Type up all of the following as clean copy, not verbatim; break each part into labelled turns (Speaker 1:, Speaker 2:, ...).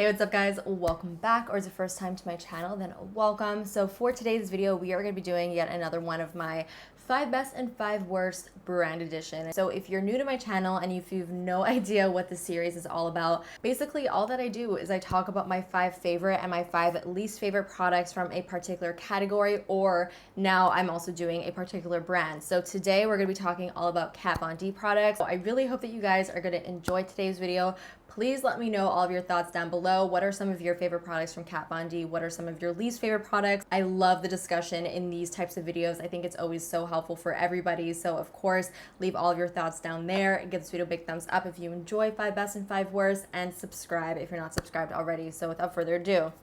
Speaker 1: Hey, what's up guys? Welcome back, or is it the first time to my channel, then welcome. So for today's video, we are going to be doing yet another one of my 5 best and 5 worst brand edition. So if you're new to my channel and if you've no idea what this series is all about, basically all that I do is I talk about my 5 favorite and my 5 least favorite products from a particular category, or now I'm also doing a particular brand. So today we're going to be talking all about Kat Von D products. So I really hope that you guys are going to enjoy today's video. Please let me know all of your thoughts down below. What are some of your favorite products from Kat Von D? What are some of your least favorite products? I love the discussion in these types of videos. I think it's always so helpful for everybody. So of course, leave all of your thoughts down there. Give this video a big thumbs up if you enjoy 5 best and 5 worst, and subscribe if you're not subscribed already. So without further ado,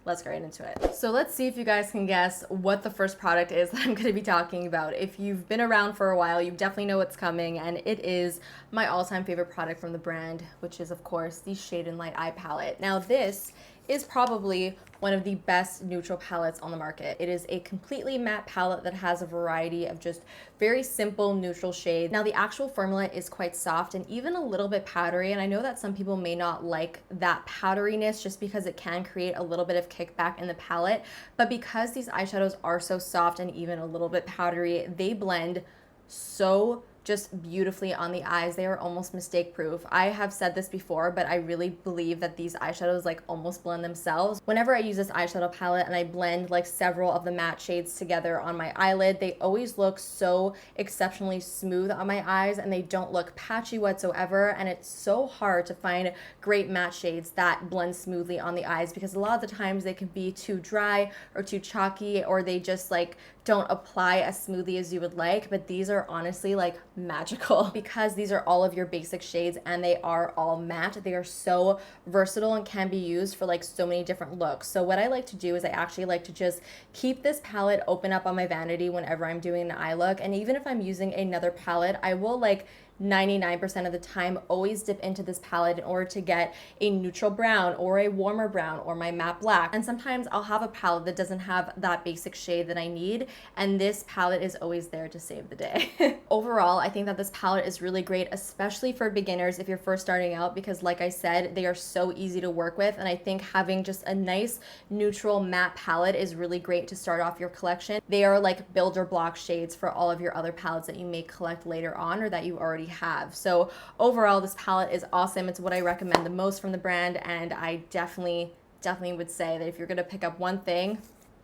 Speaker 1: let's get right into it. So let's see if you guys can guess what the first product is that I'm going to be talking about. If you've been around for a while, you definitely know what's coming, and it is my all-time favorite product from the brand, which is of course the Shade and Light Eye Palette. Now this is probably one of the best neutral palettes on the market. It is a completely matte palette that has a variety of just very simple neutral shades. Now the actual formula is quite soft and even a little bit powdery, and I know that some people may not like that powderiness just because it can create a little bit of kickback in the palette, but because these eyeshadows are so soft and even a little bit powdery, they blend so just beautifully on the eyes. They are almost mistake proof. I have said this before, but I really believe that these eyeshadows like almost blend themselves. Whenever I use this eyeshadow palette and I blend like several of the matte shades together on my eyelid, they always look so exceptionally smooth on my eyes and they don't look patchy whatsoever. And it's so hard to find great matte shades that blend smoothly on the eyes because a lot of the times they can be too dry or too chalky, or they just like don't apply as smoothly as you would like. But these are honestly like magical because these are all of your basic shades and they are all matte. They are so versatile and can be used for like so many different looks. So what I like to do is I actually like to just keep this palette open up on my vanity whenever I'm doing an eye look, and even if I'm using another palette, I will like 99% of the time always dip into this palette in order to get a neutral brown or a warmer brown or my matte black. And sometimes I'll have a palette that doesn't have that basic shade that I need, and this palette is always there to save the day. Overall, I think that this palette is really great, especially for beginners if you're first starting out, because like I said, they are so easy to work with, and I think having just a nice neutral matte palette is really great to start off your collection. They are like builder block shades for all of your other palettes that you may collect later on or that you already have. So overall, this palette is awesome. It's what I recommend the most from the brand, and I definitely would say that if you're gonna pick up one thing,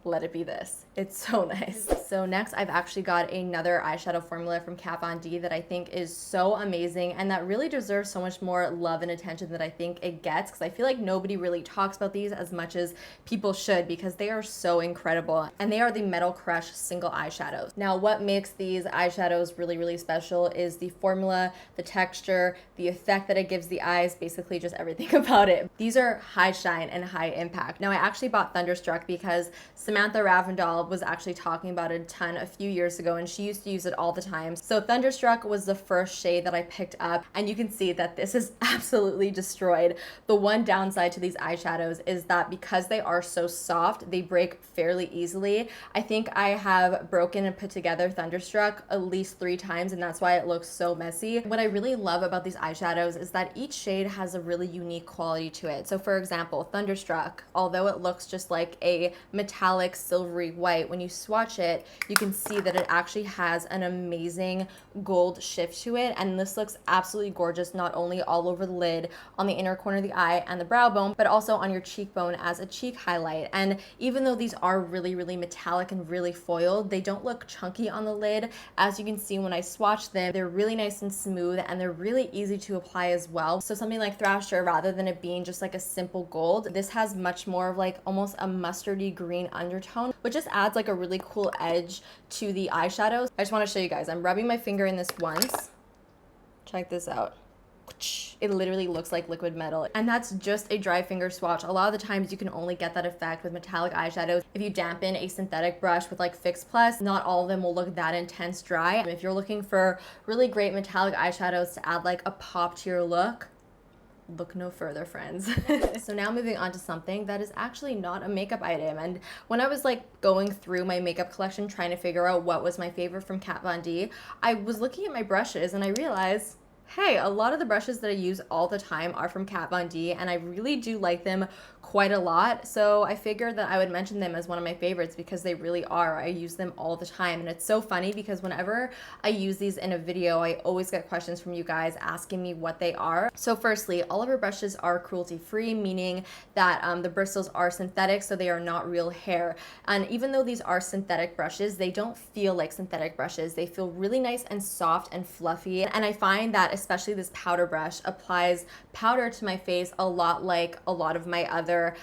Speaker 1: let it be this. It's so nice. So next, I've actually got another eyeshadow formula from Kat Von D that I think is so amazing and that really deserves so much more love and attention that I think it gets, because I feel like nobody really talks about these as much as people should because they are so incredible. And they are the Metal Crush single eyeshadows. Now, what makes these eyeshadows really special is the formula, the texture, the effect that it gives the eyes, basically just everything about it. These are high shine and high impact. Now, I actually bought Thunderstruck because Samantha Ravndal was actually talking about it a ton a few years ago, and she used to use it all the time. So Thunderstruck was the first shade that I picked up, and you can see that this is absolutely destroyed. The one downside to these eyeshadows is that because they are so soft, they break fairly easily. I think I have broken and put together Thunderstruck at least 3 times, and that's why it looks so messy. What I really love about these eyeshadows is that each shade has a really unique quality to it. So for example, Thunderstruck, although it looks just like a metallic silvery white, when you swatch it, you can see that it actually has an amazing gold shift to it, and this looks absolutely gorgeous, not only all over the lid, on the inner corner of the eye and the brow bone, but also on your cheekbone as a cheek highlight. And even though these are really metallic and really foiled, they don't look chunky on the lid. As you can see when I swatch them, they're really nice and smooth, and they're really easy to apply as well. So something like Thrasher, rather than it being just like a simple gold, this has much more of like almost a mustardy green undertone, which just adds like a really cool edge to the eyeshadows. I just want to show you guys. I'm rubbing my finger in this once. Check this out. It literally looks like liquid metal, and that's just a dry finger swatch. A lot of the times you can only get that effect with metallic eyeshadows if you dampen a synthetic brush with like Fix Plus. Not all of them will look that intense dry. If you're looking for really great metallic eyeshadows to add like a pop to your look, look no further, friends. So now moving on to something that is actually not a makeup item. And when I was like going through my makeup collection trying to figure out what was my favorite from Kat Von D, I was looking at my brushes and I realized, Hey, a lot of the brushes that I use all the time are from Kat Von D, and I really do like them quite a lot. So I figured that I would mention them as one of my favorites because they really are. I use them all the time, and it's so funny because whenever I use these in a video, I always get questions from you guys asking me what they are. So firstly, all of our brushes are cruelty-free, meaning that the bristles are synthetic, so they are not real hair. And even though these are synthetic brushes, they don't feel like synthetic brushes. They feel really nice and soft and fluffy, and I find that especially this powder brush applies powder to my face a lot like a lot of my other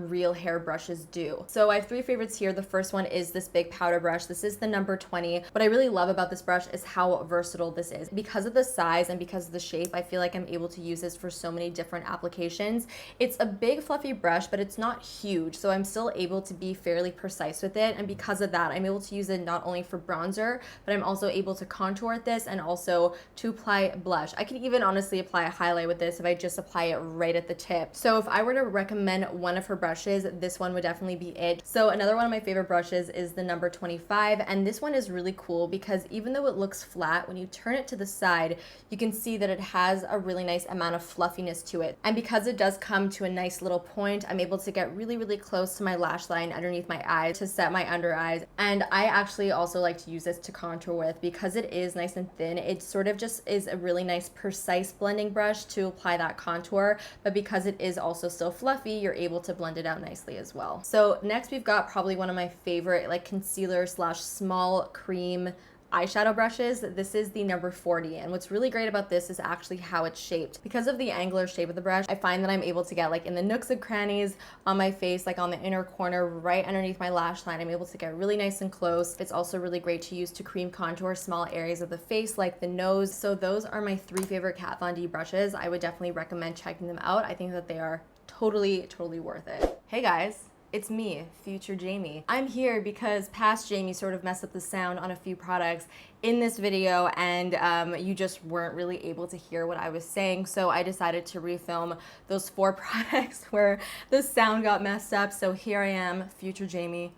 Speaker 1: real hair brushes do. So I have three favorites here. The first one is this big powder brush. This is the number 20. What I really love about this brush is how versatile this is. Because of the size and because of the shape, I feel like I'm able to use this for so many different applications. It's a big fluffy brush, but it's not huge, so I'm still able to be fairly precise with it, and because of that, I'm able to use it not only for bronzer, but I'm also able to contour with this and also to apply blush. I can even honestly apply a highlight with this if I just apply it right at the tip. So if I were to recommend one of her brushes, this one would definitely be it. So another one of my favorite brushes is the number 25, and this one is really cool because even though it looks flat, when you turn it to the side, you can see that it has a really nice amount of fluffiness to it. And because it does come to a nice little point, I'm able to get really, really close to my lash line underneath my eyes to set my under eyes. And I actually also like to use this to contour with because it is nice and thin. It sort of just is a really nice precise blending brush to apply that contour, but because it is also still fluffy, you're able to blend it out nicely as well. So next we've got probably one of my favorite like concealer slash small cream eyeshadow brushes. This is the number 40, and what's really great about this is actually how it's shaped. Because of the angular shape of the brush, I find that I'm able to get like in the nooks and crannies on my face, like on the inner corner right underneath my lash line, I'm able to get really nice and close. It's also really great to use to cream contour small areas of the face like the nose. So those are my three favorite Kat Von D brushes. I would definitely recommend checking them out. I think that they are totally worth it. Hey guys, it's me, future Jamie. I'm here because past Jamie sort of messed up the sound on a few products in this video, and you just weren't really able to hear what I was saying, so I decided to refilm those 4 products where the sound got messed up. So here I am, future Jamie,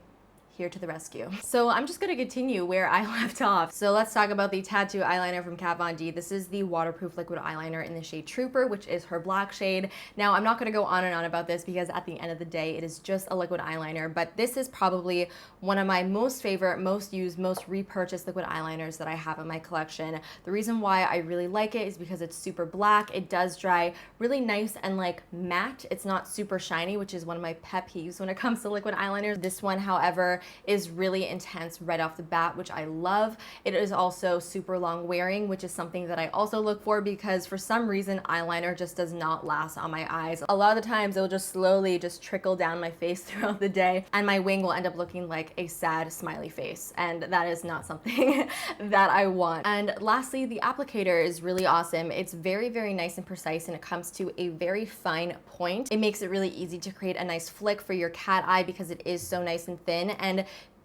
Speaker 1: here to the rescue. So I'm just gonna continue where I left off. So let's talk about the tattoo eyeliner from Kat Von D. This is the waterproof liquid eyeliner in the shade Trooper, which is her black shade. Now I'm not gonna go on and on about this because at the end of the day, it is just a liquid eyeliner, but this is probably one of my most favorite, most used, most repurchased liquid eyeliners that I have in my collection. The reason why I really like it is because it's super black. It does dry really nice and like matte. It's not super shiny, which is one of my pet peeves when it comes to liquid eyeliners. This one, however, is really intense right off the bat, which I love. It is also super long wearing, which is something that I also look for because for some reason eyeliner just does not last on my eyes. A lot of the times it will just slowly just trickle down my face throughout the day, and my wing will end up looking like a sad smiley face, and that is not something that I want. And lastly, the applicator is really awesome. It's very nice and precise, and it comes to a very fine point. It makes it really easy to create a nice flick for your cat eye because it is so nice and thin. And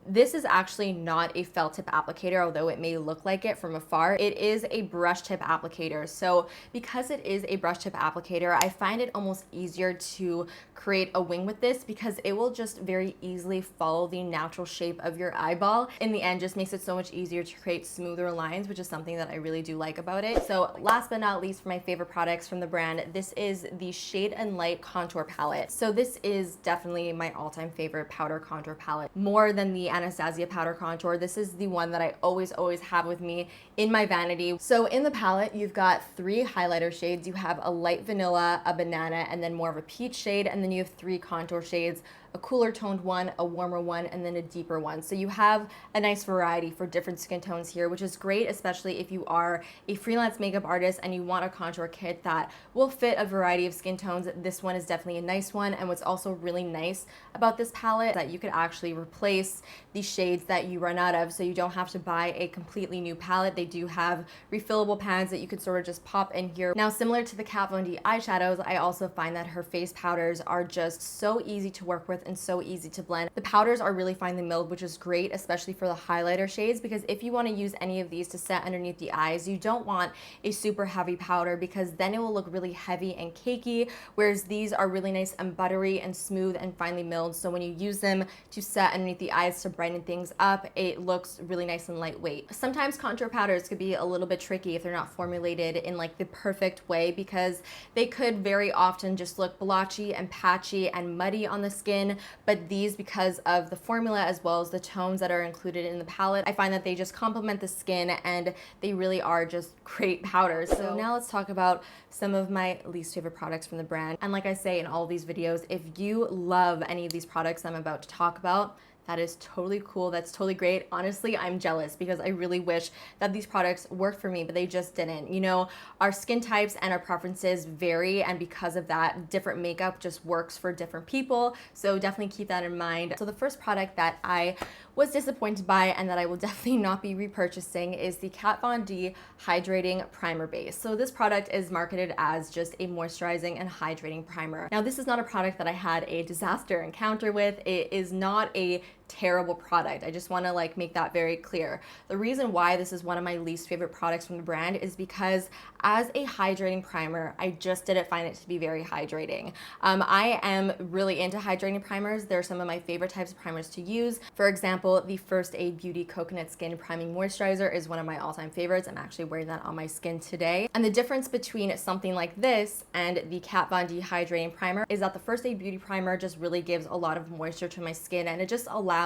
Speaker 1: this is actually not a felt tip applicator, although it may look like it from afar. It is a brush tip applicator. So because it is a brush tip applicator, I find it almost easier to create a wing with this because it will just very easily follow the natural shape of your eyeball. In the end, just makes it so much easier to create smoother lines, which is something that I really do like about it. So last but not least, for my favorite products from the brand, this is the Shade and Light Contour Palette. So this is definitely my all-time favorite powder contour palette, more than the Anastasia powder contour. This is the one that I always have with me in my vanity. So in the palette, you've got 3 highlighter shades. You have a light vanilla, a banana, and then more of a peach shade, and then you have 3 contour shades, a cooler toned one, a warmer one, and then a deeper one. So you have a nice variety for different skin tones here, which is great, especially if you are a freelance makeup artist and you want a contour kit that will fit a variety of skin tones. This one is definitely a nice one. And what's also really nice about this palette is that you could actually replace the shades that you run out of, so you don't have to buy a completely new palette. They do have refillable pans that you could sort of just pop in here. Now, similar to the Kat Von D eyeshadows, I also find that her face powders are just so easy to work with and so easy to blend. The powders are really finely milled, which is great, especially for the highlighter shades, because if you want to use any of these to set underneath the eyes, you don't want a super heavy powder because then it will look really heavy and cakey, whereas these are really nice and buttery and smooth and finely milled. So when you use them to set underneath the eyes to brighten things up. It looks really nice and lightweight. Sometimes contour powders could be a little bit tricky if they're not formulated in like the perfect way, because they could very often just look blotchy and patchy and muddy on the skin. But these, because of the formula as well as the tones that are included in the palette, I find that they just complement the skin and they really are just great powders. So now let's talk about some of my least favorite products from the brand. And like I say in all of these videos, if you love any of these products I'm about to talk about, that is totally cool. That's totally great. Honestly, I'm jealous because I really wish that these products worked for me, but they just didn't. You know, our skin types and our preferences vary, and because of that, different makeup just works for different people. So definitely keep that in mind. So the first product that I was disappointed by and that I will definitely not be repurchasing is the Kat Von D Hydrating Primer Base. So this product is marketed as just a moisturizing and hydrating primer. Now, this is not a product that I had a disaster encounter with. It is not a terrible product. I just want to like make that very clear. The reason why this is one of my least favorite products from the brand is because as a hydrating primer, I just didn't find it to be very hydrating. I am really into hydrating primers. They're some of my favorite types of primers to use. For example, the First Aid Beauty Coconut Skin Priming Moisturizer is one of my all-time favorites. I'm actually wearing that on my skin today. And the difference between something like this and the Kat Von D Hydrating Primer is that the First Aid Beauty Primer just really gives a lot of moisture to my skin, and it just allows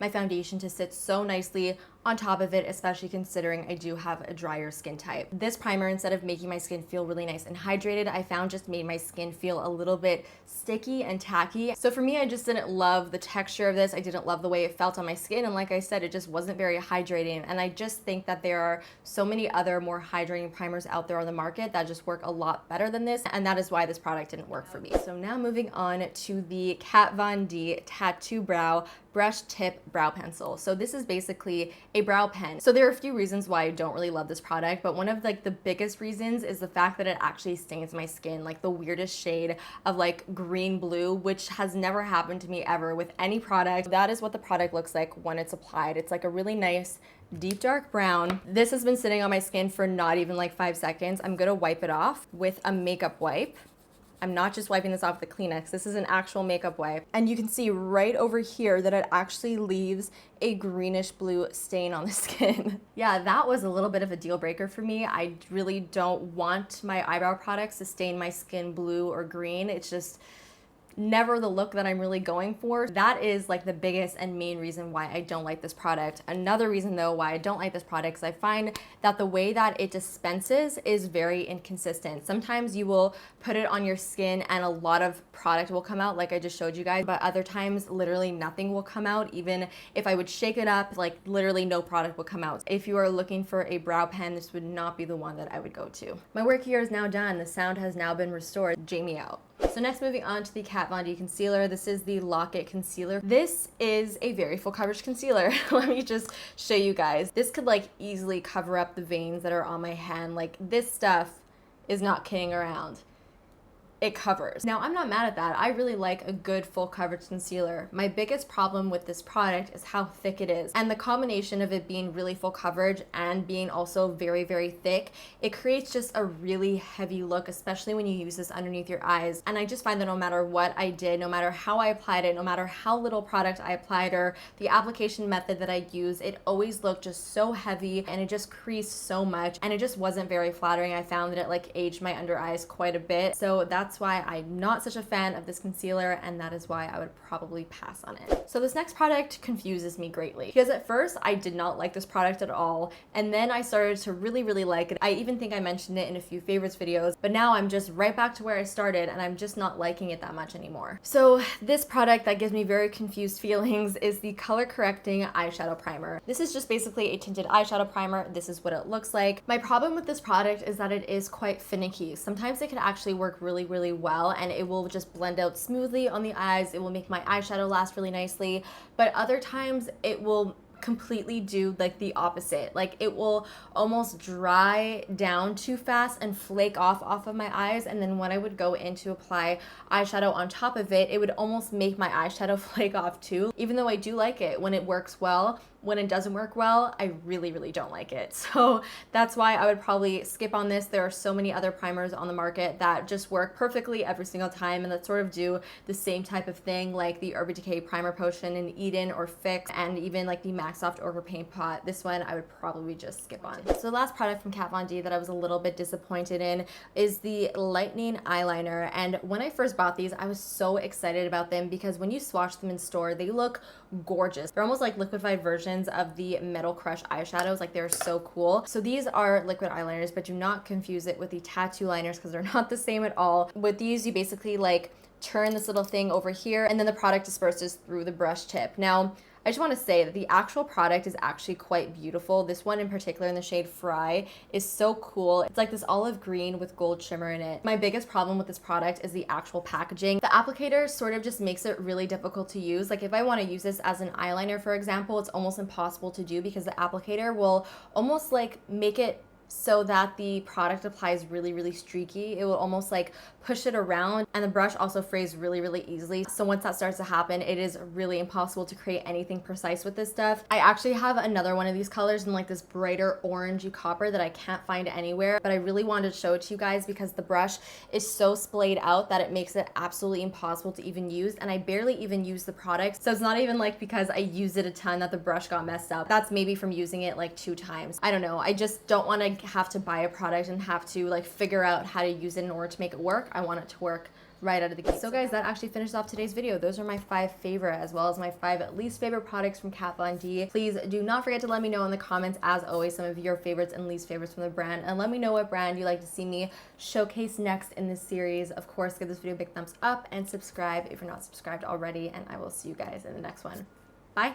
Speaker 1: my foundation to sit so nicely on top of it, especially considering I do have a drier skin type. This primer, instead of making my skin feel really nice and hydrated, I found just made my skin feel a little bit sticky and tacky. So for me, I just didn't love the texture of this. I didn't love the way it felt on my skin. And like I said, it just wasn't very hydrating. And I just think that there are so many other more hydrating primers out there on the market that just work a lot better than this. And that is why this product didn't work for me. So now moving on to the Kat Von D Tattoo Brow Brush Tip Brow Pencil. So this is basically a brow pen. So there are a few reasons why I don't really love this product, but one of like the biggest reasons is the fact that it actually stains my skin like the weirdest shade of like green blue, which has never happened to me ever with any product. That is what the product looks like when it's applied. It's like a really nice deep dark brown. This has been sitting on my skin for not even like 5 seconds. I'm gonna wipe it off with a makeup wipe. I'm not just wiping this off with the Kleenex. This is an actual makeup wipe. And you can see right over here that it actually leaves a greenish blue stain on the skin. Yeah, that was a little bit of a deal breaker for me. I really don't want my eyebrow products to stain my skin blue or green. It's just never the look that I'm really going for. That is like the biggest and main reason why I don't like this product. Another reason though why I don't like this product is I find that the way that it dispenses is very inconsistent. Sometimes you will put it on your skin and a lot of product will come out like I just showed you guys, but other times literally nothing will come out. Even if I would shake it up, like literally no product will come out. If you are looking for a brow pen, this would not be the one that I would go to. My work here is now done. The sound has now been restored. Jamie out. So next, moving on to the Kat Von D concealer. This is the Lock It concealer. This is a very full coverage concealer. Let me just show you guys. This could like easily cover up the veins that are on my hand. Like this stuff is not kidding around. It covers. Now, I'm not mad at that. I really like a good full coverage concealer. My biggest problem with this product is how thick it is. And the combination of it being really full coverage and being also very, very thick, it creates just a really heavy look, especially when you use this underneath your eyes. And I just find that no matter what I did, no matter how I applied it, no matter how little product I applied or the application method that I used, it always looked just so heavy and it just creased so much and it just wasn't very flattering. I found that it like aged my under eyes quite a bit. So that's why I'm not such a fan of this concealer, and that is why I would probably pass on it. So this next product confuses me greatly because at first I did not like this product at all, and then I started to really, really like it. I even think I mentioned it in a few favorites videos, but now I'm just right back to where I started and I'm just not liking it that much anymore. So this product that gives me very confused feelings is the Color Correcting Eyeshadow Primer. This is just basically a tinted eyeshadow primer. This is what it looks like. My problem with this product is that it is quite finicky. Sometimes it can actually work really, really well and it will just blend out smoothly on the eyes. It will make my eyeshadow last really nicely, but other times it will completely do like the opposite. Like it will almost dry down too fast and flake off of my eyes, and then when I would go in to apply eyeshadow on top of it, it would almost make my eyeshadow flake off too. Even though I do like it when it works well, when it doesn't work well, I really, really don't like it. So that's why I would probably skip on this. There are so many other primers on the market that just work perfectly every single time and that sort of do the same type of thing, like the Urban Decay Primer Potion in Eden or Fix, and even like the MAC Soft Ochre Paint Pot. This one I would probably just skip on. So the last product from Kat Von D that I was a little bit disappointed in is the Lightning Eyeliner. And when I first bought these, I was so excited about them because when you swatch them in store, they look gorgeous. They're almost like liquefied versions of the Metal Crush eyeshadows. Like, they're so cool. So these are liquid eyeliners, but do not confuse it with the tattoo liners because they're not the same at all. With these, you basically like turn this little thing over here and then the product disperses through the brush tip. Now, I just want to say that the actual product is actually quite beautiful. This one in particular in the shade Fry is so cool. It's like this olive green with gold shimmer in it. My biggest problem with this product is the actual packaging. The applicator sort of just makes it really difficult to use. Like, if I want to use this as an eyeliner, for example, it's almost impossible to do because the applicator will almost like make it so that the product applies really, really streaky. It will almost like push it around, and the brush also frays really, really easily. So once that starts to happen, it is really impossible to create anything precise with this stuff. I actually have another one of these colors in like this brighter orangey copper that I can't find anywhere, but I really wanted to show it to you guys because the brush is so splayed out that it makes it absolutely impossible to even use, and I barely even use the product. So it's not even like because I use it a ton that the brush got messed up. That's maybe from using it like 2 times. I don't know. I just don't want to have to buy a product and have to like figure out how to use it in order to make it work. I want it to work right out of the gate. So guys, that actually finishes off today's video. Those are my 5 favorite as well as my 5 least favorite products from Kat Von D. Please do not forget to let me know in the comments, as always, some of your favorites and least favorites from the brand, and let me know what brand you'd like to see me showcase next in this series. Of course, give this video a big thumbs up and subscribe if you're not subscribed already, and I will see you guys in the next one. Bye.